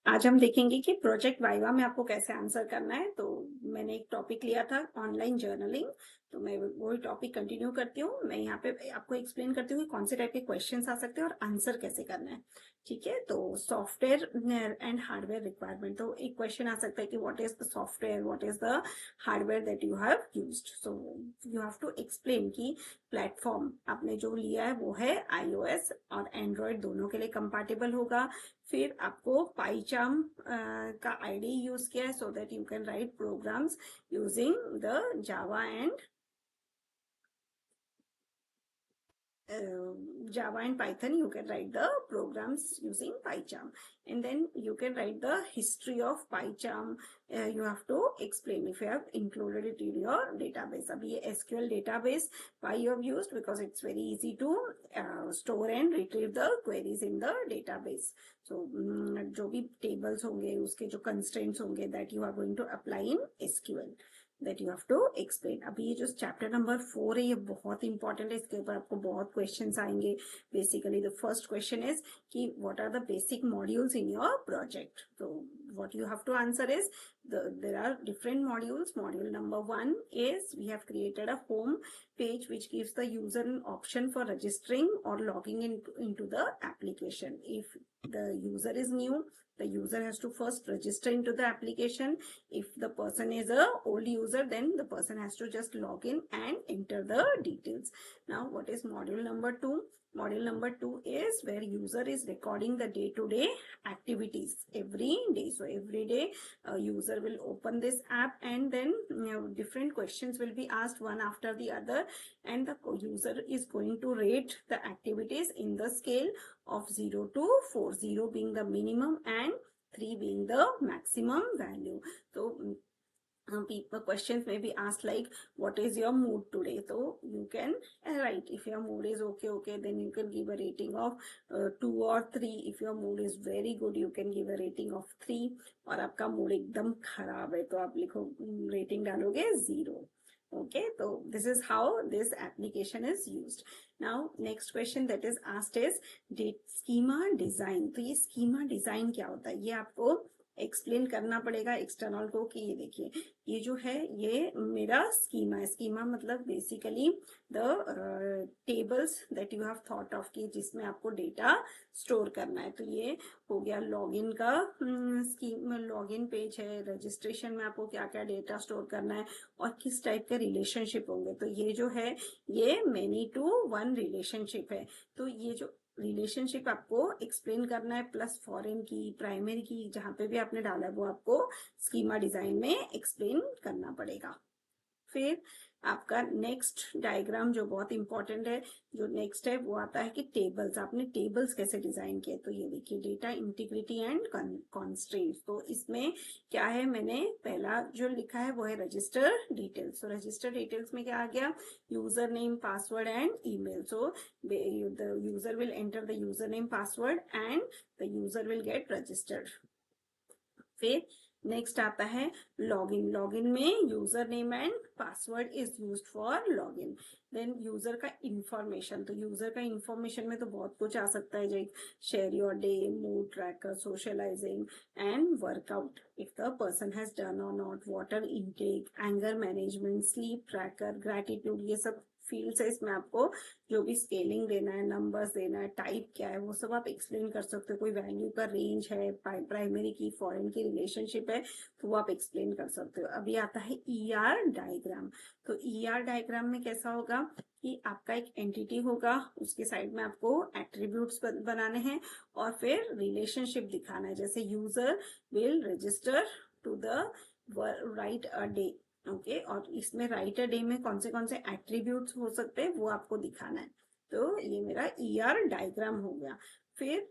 आज हम देखेंगे कि प्रोजेक्ट वाइवा में आपको कैसे आंसर करना है। तो मैंने एक टॉपिक लिया था ऑनलाइन जर्नलिंग, तो मैं वही टॉपिक कंटिन्यू करती हूँ। मैं यहाँ पे आपको एक्सप्लेन करती हूँ कि कौन से टाइप के क्वेश्चंस आ सकते हैं और आंसर कैसे करना है। ठीक है, तो सॉफ्टवेयर एंड हार्डवेयर रिक्वायरमेंट। तो एक क्वेश्चन आ सकता है कि what is the software, what is the hardware that you have used. So you have to explain कि प्लेटफॉर्म आपने जो लिया है वो है iOS और एंड्रॉयड दोनों के लिए कंपैटिबल होगा। फिर आपको पाईचार्म का आईडी यूज किया है so that you can write programs using the Java and Java and Python. You can write the programs using PyCharm, and then you can write the history of PyCharm. You have to explain if you have included it in your database. अभी ये SQL database why you have used, because it's very easy to store and retrieve the queries in the database. So जो भी tables होंगे उसके जो constraints होंगे that you are going to apply in SQL, that you have to explain. अभी ये जो chapter number 4 है ये बहुत इंपॉर्टेंट है, इसके ऊपर आपको बहुत क्वेश्चंस आएंगे। Basically the first question is कि what are the basic modules in your project. तो what you have to answer is there are different modules. Module number 1 is we have created a home page which gives the user an option for registering or logging into the application. If the user is new, the user has to first register into the application. If the person is a old user, then the person has to just log in and enter the details. Now what is module number 2? Module number 2 is where user is recording the day-to-day activities every day. So every day user will open this app, and then different questions will be asked one after the other, and the user is going to rate the activities in the scale of 0 to 4, 0 being the minimum and 3 being the maximum value. So people questions may be asked like what is your mood today, so you can write if your mood is okay, then you can give a rating of 2 or 3. If your mood is very good, you can give a rating of 3, और आपका mood एकदम खराब है तो आप लिखो rating डालोगे 0. Okay, so this is how this application is used. Now next question that is asked is schema design. तो ये schema design क्या होता है, ये आपको एक्सप्लेन करना पड़ेगा एक्सटर्नल को कि ये देखिए ये जो है ये मेरा स्कीमा है। स्कीमा मतलब basically the tables that you have thought of कि जिसमें आपको डेटा स्टोर करना है। तो ये हो गया लॉगिन का स्कीम, लॉगिन पेज है। रजिस्ट्रेशन में आपको क्या क्या डेटा स्टोर करना है और किस टाइप के रिलेशनशिप होंगे। तो ये जो है ये मेनी टू वन रिलेशनशिप है। तो ये जो रिलेशनशिप आपको एक्सप्लेन करना है, प्लस फॉरेन की, प्राइमरी की, जहां पे भी आपने डाला है वो आपको स्कीमा डिजाइन में एक्सप्लेन करना पड़ेगा। फिर आपका नेक्स्ट डायग्राम जो बहुत इंपॉर्टेंट है, जो नेक्स्ट है वो आता है कि टेबल्स। आपने टेबल्स कैसे डिजाइन किए। तो ये देखिए डेटा इंटीग्रिटी एंड कॉन्स्ट्रेंट्स। तो इसमें क्या है, मैंने पहला जो लिखा है वो है रजिस्टर डिटेल्स। तो रजिस्टर डिटेल्स में क्या आ गया, user name, password and email. So the user will enter the user name, password and the user will get registered. फिर नेक्स्ट आता है लॉगिन। लॉगिन में user name and password is used for login. Then user का information. तो user का information में तो बहुत कुछ आ सकता है, जैसे share your day, mood tracker, socialising and workout, if the person has done और not, water intake, anger management, sleep tracker, gratitude, ये सब फील्ड्स है। इसमें आपको जो भी स्केलिंग देना है, नंबर्स देना है, टाइप क्या है, वो सब आप एक्सप्लेन कर सकते हो। कोई वैल्यू का रेंज है, प्राइमरी की, फॉरेन की रिलेशनशिप है, तो वो आप एक्सप्लेन कर सकते हो। अभी आता है ER डायग्राम। तो ER डायग्राम में कैसा होगा कि आपका एक एंटिटी होगा, उसके साइड में आपको एट्रीब्यूट्स बनाने हैं और फिर रिलेशनशिप दिखाना है। जैसे user will register to the write a day. Okay, और इसमें राइट अ डे में कौन से एट्रीब्यूट्स हो सकते हैं वो आपको दिखाना है। तो ये मेरा ER डायग्राम हो गया। फिर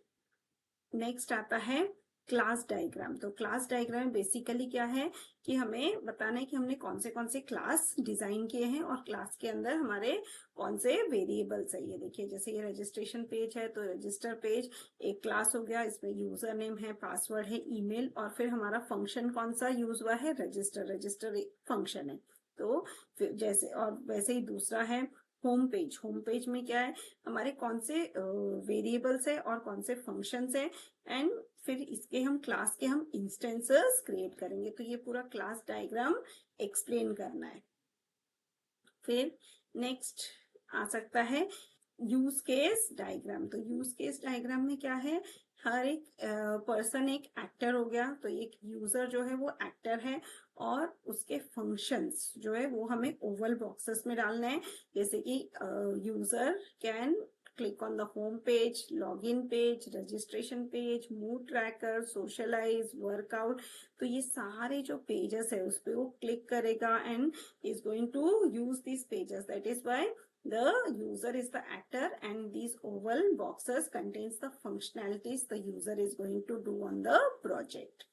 नेक्स्ट आता है क्लास डायग्राम। तो क्लास डायग्राम बेसिकली क्या है कि हमें बताना है कि हमने कौन से क्लास डिजाइन किए हैं और क्लास के अंदर हमारे कौन से वेरिएबल्स है। ये देखिए जैसे ये रजिस्ट्रेशन पेज है, तो रजिस्टर पेज एक क्लास हो गया, इसमें यूजर नेम है, पासवर्ड है, ईमेल, और फिर हमारा फंक्शन कौन सा यूज हुआ है, रजिस्टर। रजिस्टर एक फंक्शन है। तो फिर जैसे और वैसे ही दूसरा है होम पेज में क्या है, हमारे कौन से वेरिएबल्स है और कौन से फंक्शंस है, एंड फिर इसके हम क्लास के हम इंस्टेंसेस क्रिएट करेंगे। तो ये पूरा क्लास डायग्राम एक्सप्लेन करना है। फिर नेक्स्ट आ सकता है यूज केस डायग्राम। तो यूज केस डायग्राम में क्या है, हर एक पर्सन एक एक्टर हो गया, तो एक यूजर जो है वो एक्टर है, और उसके फंक्शंस जो है वो हमें ओवल बॉक्सेस में डालना है। जैसे कि user can click on the home page, login page, registration page, mood tracker, socialize, workout. तो ये सारे जो पेजेस है उस पर वो क्लिक करेगा and is going to use these pages. That is why the user is the actor and these oval boxes contains the functionalities the user is going to do on the project.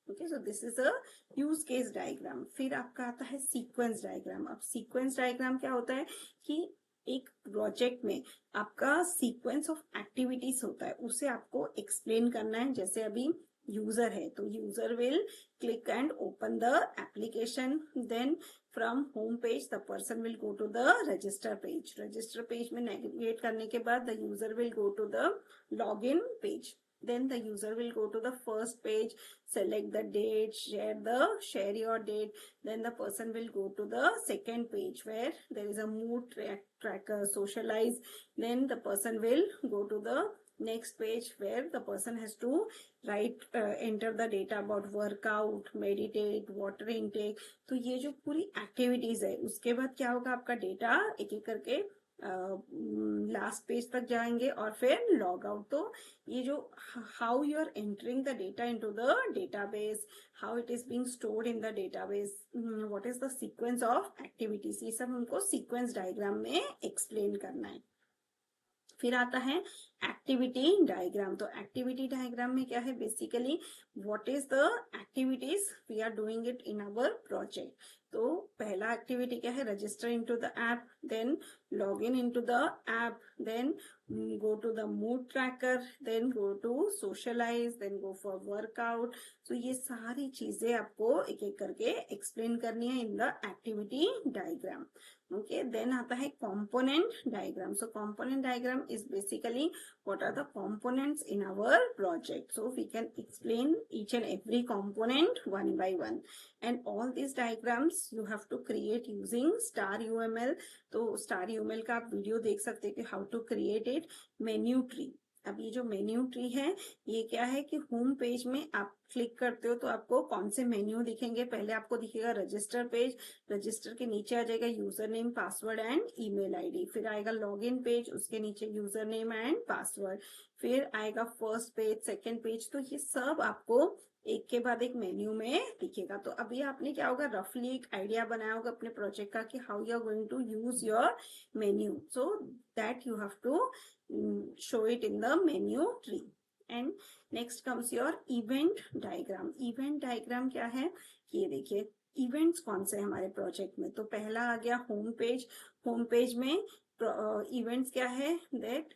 Okay, so this is a use case diagram. फिर आपका आता है sequence diagram. अब sequence diagram क्या होता है कि एक प्रोजेक्ट में आपका सीक्वेंस ऑफ एक्टिविटीज होता है, उसे आपको एक्सप्लेन करना है। जैसे अभी यूजर है तो user will click and open the application, then from home page the person will go to the register page. Register page में navigate करने के बाद the user will go to the login page, then the user will go to the first page, select the date, share your date, then the person will go to the second page where there is a mood tracker, socialize, then the person will go to the next page where the person has to write enter the data about workout, meditate, water intake। तो ये जो पूरी activities है उसके बाद क्या होगा, आपका डेटा एक एक करके लास्ट पेज तक जाएंगे और फिर लॉग आउट। तो ये जो how you are entering the data into the database, how it is being stored in the database, what is the sequence of activities, ये सब हमको सीक्वेंस डायग्राम में एक्सप्लेन करना है। फिर आता है एक्टिविटी डायग्राम। तो एक्टिविटी डायग्राम में क्या है, basically what is the activities we are doing it in our project. तो पहला एक्टिविटी क्या है, register into the app, then log in into the app, then go to the mood tracker, then go to socialize, then go for workout। तो ये सारी चीजें आपको एक एक करके एक्सप्लेन करनी है in the activity diagram. Okay, then आता है component diagram। So component diagram is basically what are the components in our project, so we can explain each and every component one by one, and all these diagrams you have to create using star uml। तो star uml का आप video देख सकते हैं कि how to create it। Menu tree, अब ये जो मेन्यू ट्री है ये क्या है कि होम पेज में आप क्लिक करते हो तो आपको कौन से मेन्यू दिखेंगे। पहले आपको दिखेगा रजिस्टर पेज, रजिस्टर के नीचे आ जाएगा user name, password and email ID, फिर आएगा लॉगिन पेज, उसके नीचे यूजर नेम एंड पासवर्ड, फिर आएगा फर्स्ट पेज, सेकंड पेज। तो ये सब आपको एक के बाद एक मेन्यू में दिखेगा। तो अभी आपने क्या होगा, रफली एक आइडिया बनाया होगा अपने प्रोजेक्ट का कि how you are going to use your menu, so that you have to show it in the menu tree। and next comes your event diagram। event diagram क्या है, ये देखिए इवेंट्स कौन से हमारे प्रोजेक्ट में। तो पहला आ गया होम पेज। होम पेज में इवेंट्स क्या है, that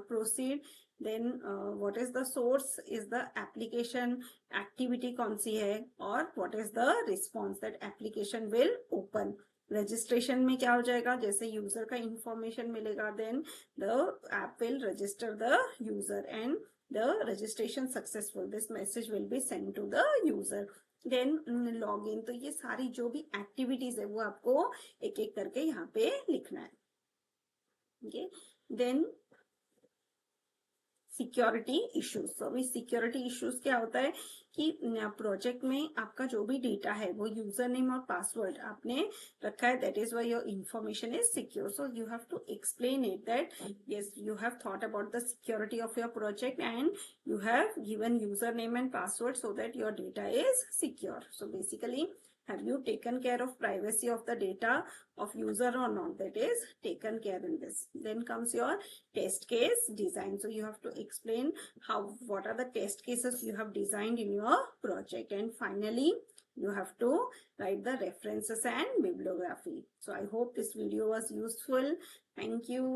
proceed, then what is the source is the application, activity कौन सी है, और what is the response that application will open. Registration में क्या हो जाएगा, जैसे यूजर का इंफॉर्मेशन मिलेगा, then the app will register the user and the registration successful, this message will be send to the user, then log in. तो ये सारी जो भी एक्टिविटीज है वो आपको एक एक करके यहाँ पे लिखना है। Okay, then security issues. तो अभी सिक्योरिटी इश्यूज क्या होता है कि प्रोजेक्ट में आपका जो भी डेटा है वो यूजर नेम और पासवर्ड आपने रखा है, that is why your information is secure. So you have to explain it that yes you have thought about the security of your project and you have given username and password so that your data is secure। So basically, have you taken care of privacy of the data of user or not, that is taken care in this। Then comes your test case design। So you have to explain what are the test cases you have designed in your project, and finally you have to write the references and bibliography। So I hope this video was useful. Thank you.